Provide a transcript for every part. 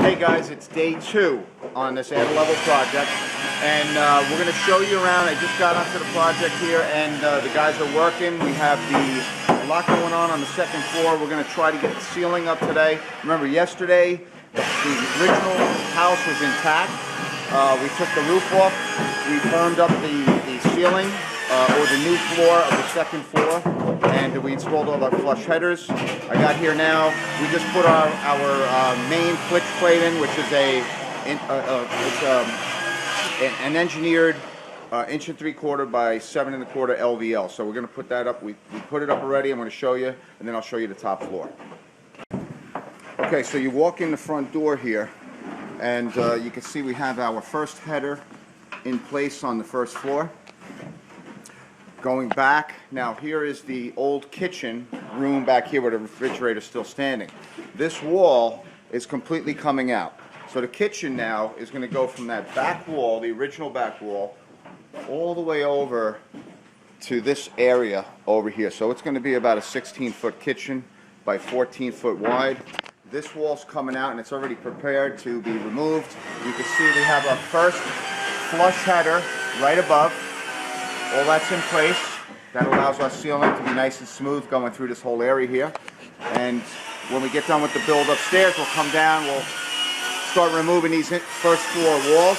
Hey guys, it's day 2 on this add level project, and we're going to show you around. I just got onto the project here, and the guys are working. We have a lot going on the second floor. We're going to try to get the ceiling up today. Remember, yesterday the original house was intact. We took the roof off. We firmed up the ceiling, or the new floor of the second floor, and we installed all our flush headers. I got here now. We just put our main Flitch plate in, which is an engineered 1 3/4 by 7 1/4 LVL. So we're going to put that up. We put it up already. I'm going to show you, and then I'll show you the top floor. Okay, so you walk in the front door here, and you can see we have our first header in place on the first floor. Going back, now here is the old kitchen room back here where the refrigerator is still standing. This wall is completely coming out. So the kitchen now is going to go from that back wall, the original back wall, all the way over to this area over here. So it's going to be about a 16-foot kitchen by 14-foot wide. This wall's coming out and it's already prepared to be removed. You can see we have our first flush header right above. All that's in place. That allows our ceiling to be nice and smooth going through this whole area here. And when we get done with the build upstairs, we'll come down, we'll start removing these first floor walls.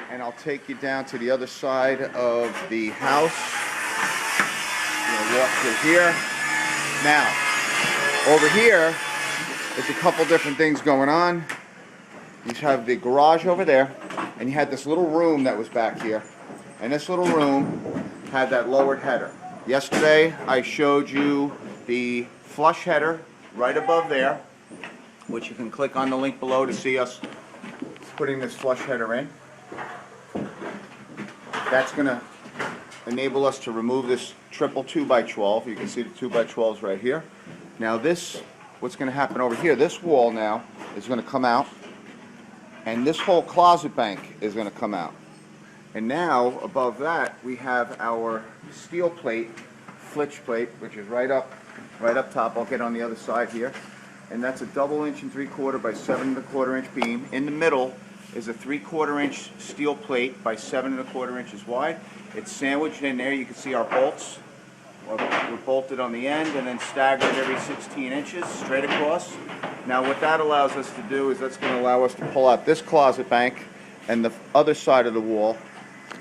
And I'll take you down to the other side of the house. We'll walk through here. Now, over here, there's a couple different things going on. You have the garage over there, and you had this little room that was back here. And this little room had that lowered header. Yesterday I showed you the flush header right above there, which you can click on the link below to see us putting this flush header in. That's going to enable us to remove this triple 2x12. You can see the 2x12s right here. Now this, what's going to happen over here, this wall now is going to come out, and this whole closet bank is going to come out. And now, above that, we have our steel plate, Flitch plate, which is right up top. I'll get on the other side here. And that's a double 1 3/4 by 7 1/4 inch beam. In the middle is a 3/4 inch steel plate by 7 1/4 inches wide. It's sandwiched in there. You can see our bolts. We're bolted on the end and then staggered every 16 inches straight across. Now what that allows us to do is that's going to allow us to pull out this closet bank and the other side of the wall.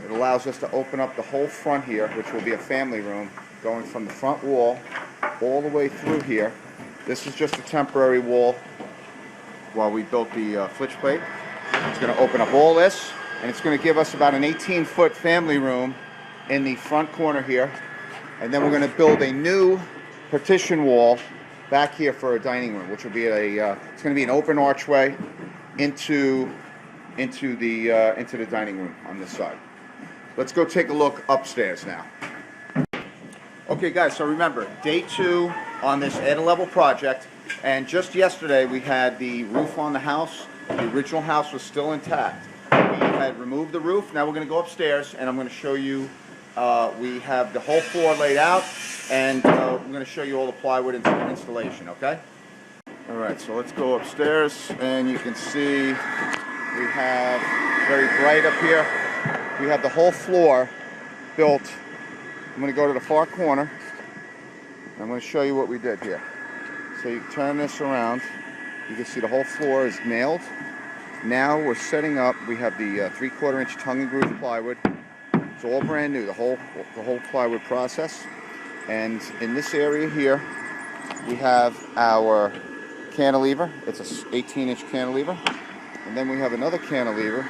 It allows us to open up the whole front here, which will be a family room, going from the front wall all the way through here. This is just a temporary wall while we built the Flitch plate. It's going to open up all this, and it's going to give us about an 18-foot family room in the front corner here. And then we're going to build a new partition wall back here for a dining room, which will be it's going to be an open archway into the dining room on this side. Let's go take a look upstairs now. Okay guys, so remember, day 2 on this add level project, and just yesterday we had the roof on the house. The original house was still intact. We had removed the roof. Now we're going to go upstairs and I'm going to show you, we have the whole floor laid out, and I'm going to show you all the plywood installation, okay? Alright, so let's go upstairs, and you can see we have, very bright up here, we have the whole floor built. I'm going to go to the far corner. I'm going to show you what we did here. So you turn this around. You can see the whole floor is nailed. Now we're setting up. We have the 3/4 inch tongue and groove plywood. It's all brand new, the whole plywood process. And in this area here, we have our cantilever. It's an 18-inch cantilever. And then we have another cantilever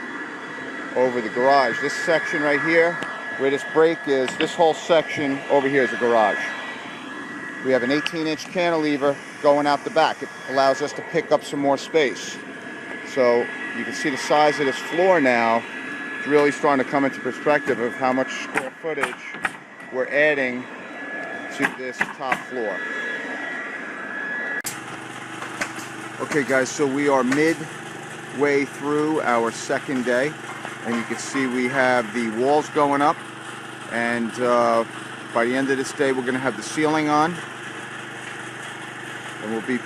over the garage. This section right here, where this break is, this whole section over here is a garage. We have an 18-inch cantilever going out the back. It allows us to pick up some more space. So you can see the size of this floor now. It's really starting to come into perspective of how much square footage we're adding to this top floor. Okay guys, so we are midway through our second day, and you can see we have the walls going up, and by the end of this day we're going to have the ceiling on, and we'll be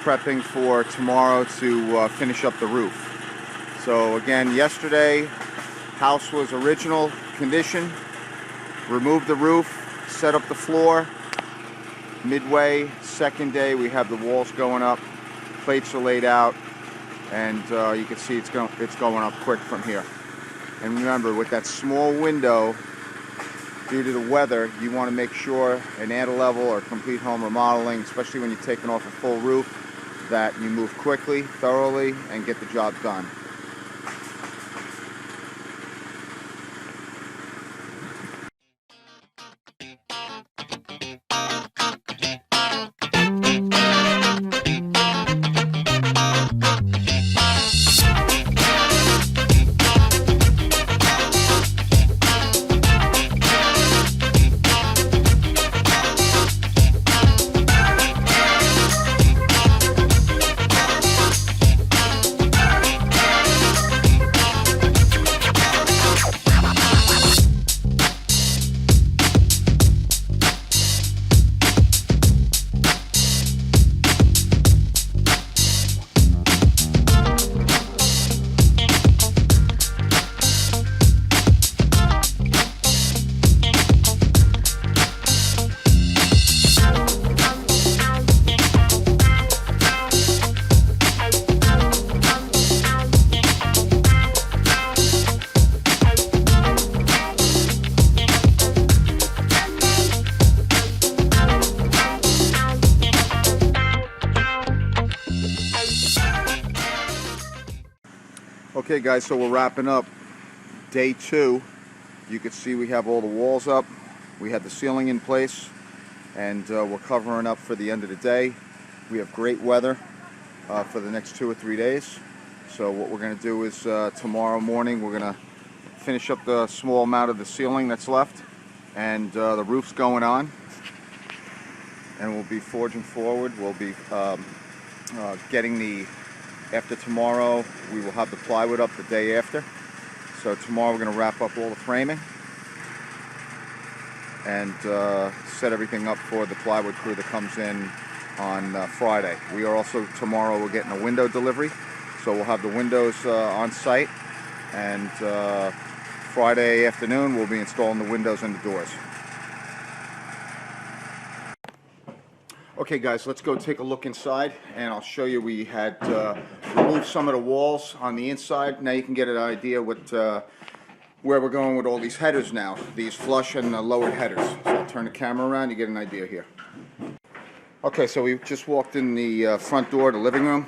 prepping for tomorrow to finish up the roof. So again, yesterday, house was original condition. Removed the roof, set up the floor. Midway, second day, we have the walls going up. Plates are laid out, and you can see it's going up quick from here. And remember, with that small window, due to the weather, you want to make sure an level or complete home remodeling, especially when you're taking off a full roof, that you move quickly, thoroughly, and get the job done. Okay guys, so we're wrapping up day 2. You can see we have all the walls up, we have the ceiling in place, and we're covering up for the end of the day. We have great weather for the next 2 or 3 days. So what we're going to do is tomorrow morning we're going to finish up the small amount of the ceiling that's left, and the roof's going on, and we'll be forging forward. We'll be getting after tomorrow, we will have the plywood up the day after. So tomorrow we're going to wrap up all the framing and set everything up for the plywood crew that comes in on Friday. We are also, tomorrow we're getting a window delivery, so we'll have the windows on site, and Friday afternoon we'll be installing the windows and the doors. Okay guys, let's go take a look inside, and I'll show you. We had removed some of the walls on the inside. Now you can get an idea what where we're going with all these headers now, these flush and lowered headers. So I'll turn the camera around, you get an idea here. Okay, so we just walked in the front door, the living room,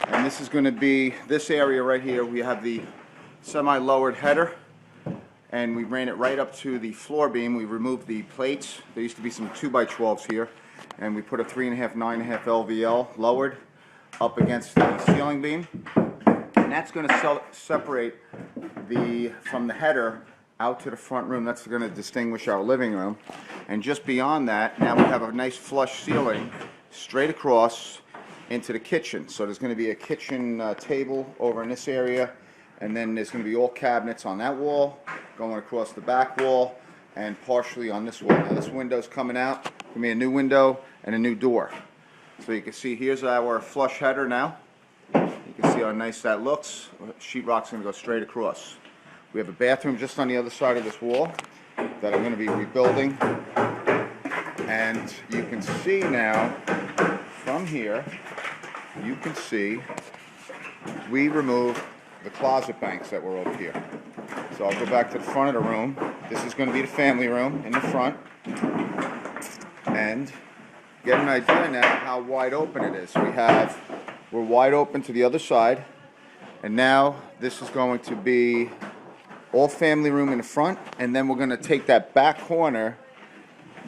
and this is going to be this area right here. We have the semi-lowered header, and we ran it right up to the floor beam. We removed the plates. There used to be some 2x12s here, and we put a 3.5, 9.5 LVL lowered up against the ceiling beam, and that's going to separate from the header out to the front room. That's going to distinguish our living room. And just beyond that, now we have a nice flush ceiling straight across into the kitchen. So there's going to be a kitchen table over in this area, and then there's going to be all cabinets on that wall, going across the back wall, and partially on this wall. Now this window's coming out. Going to be a new window and a new door. So you can see here's our flush header now. You can see how nice that looks. Sheetrock's going to go straight across. We have a bathroom just on the other side of this wall that I'm going to be rebuilding. And you can see now from here, you can see we removed the closet banks that were over here. So I'll go back to the front of the room. This is going to be the family room in the front. And get an idea now how wide open it is. We're wide open to the other side, and now this is going to be all family room in the front, and then we're going to take that back corner.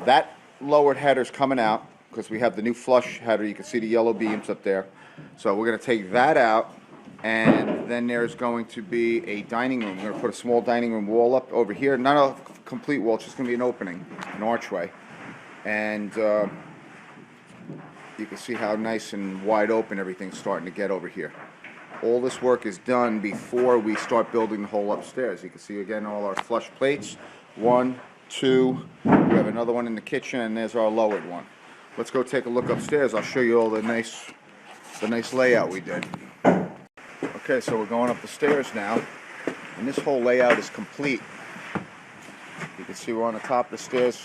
That lowered header's coming out because we have the new flush header. You can see the yellow beams up there. So we're going to take that out, and then there's going to be a dining room. We're going to put a small dining room wall up over here. Not a complete wall, it's just going to be an opening, an archway. And you can see how nice and wide open everything's starting to get over here. All this work is done before we start building the whole upstairs. You can see again all our flush plates. 1, 2, we have another one in the kitchen, and there's our lowered one. Let's go take a look upstairs. I'll show you all the nice the nice layout we did. Okay, so we're going up the stairs now, and this whole layout is complete. You can see we're on the top of the stairs.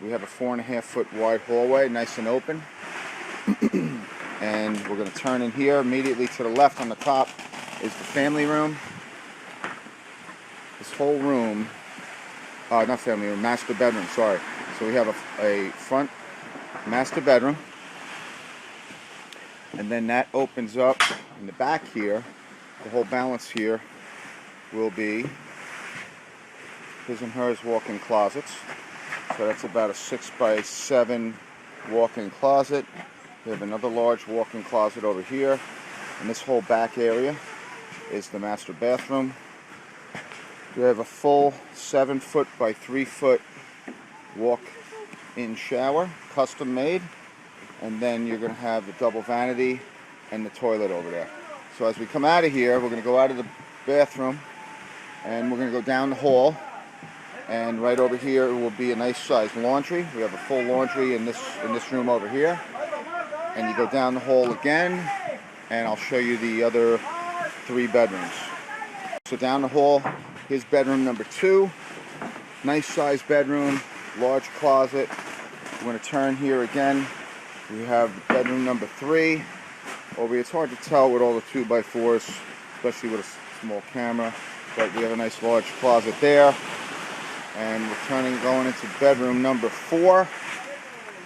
We have a 4.5-foot wide hallway, nice and open. And we're going to turn in here. Immediately to the left on the top is the family room. This whole room, not family room, master bedroom, sorry. So we have a front master bedroom. And then that opens up in the back here. The whole balance here will be his and hers walk-in closets. So that's about a 6x7 walk-in closet. We have another large walk-in closet over here. And this whole back area is the master bathroom. We have a full 7-foot by 3-foot walk-in shower, custom made. And then you're going to have the double vanity and the toilet over there. So as we come out of here, we're going to go out of the bathroom and we're going to go down the hall. And right over here will be a nice sized laundry. We have a full laundry in this room over here. And you go down the hall again, and I'll show you the other 3 bedrooms. So down the hall, here's bedroom number 2. Nice sized bedroom, large closet. We're going to turn here again. We have bedroom number 3. Over here, it's hard to tell with all the 2x4s, especially with a small camera. But we have a nice large closet there. And we're going into bedroom number 4.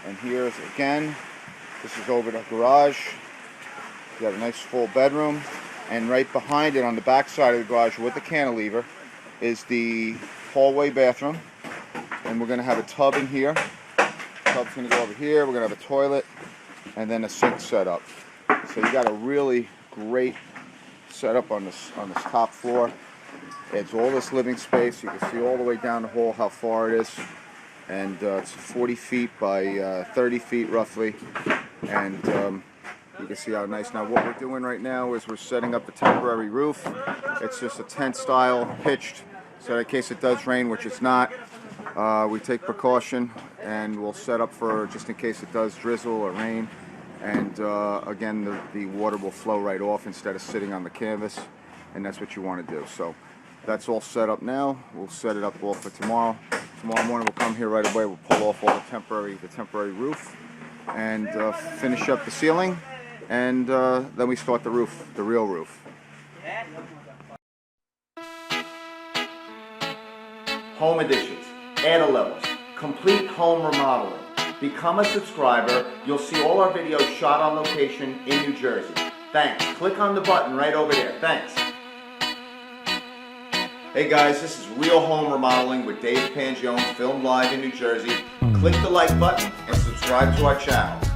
And here's again, this is over the garage. You got a nice full bedroom. And right behind it on the back side of the garage with the cantilever is the hallway bathroom. And we're going to have a tub in here. The tub's going to go over here. We're going to have a toilet and then a sink setup. So you got a really great setup on this top floor. It's all this living space. You can see all the way down the hall how far it is. And it's 40 feet by 30 feet roughly. And you can see how nice. Now what we're doing right now is we're setting up the temporary roof. It's just a tent style pitched, so in case it does rain, which it's not, we take precaution and we'll set up for just in case it does drizzle or rain. And again, the water will flow right off instead of sitting on the canvas, and that's what you want to do. So that's all set up now. We'll set it up all for tomorrow. Tomorrow morning we'll come here right away. We'll pull off all the temporary roof and finish up the ceiling, and then we start the roof, the real roof. Home additions, add a levels, complete home remodeling. Become a subscriber. You'll see all our videos shot on location in New Jersey. Thanks. Click on the button right over there. Thanks. Hey guys, this is Real Home Remodeling with Dave Pangione, filmed live in New Jersey. Click the like button and subscribe to our channel.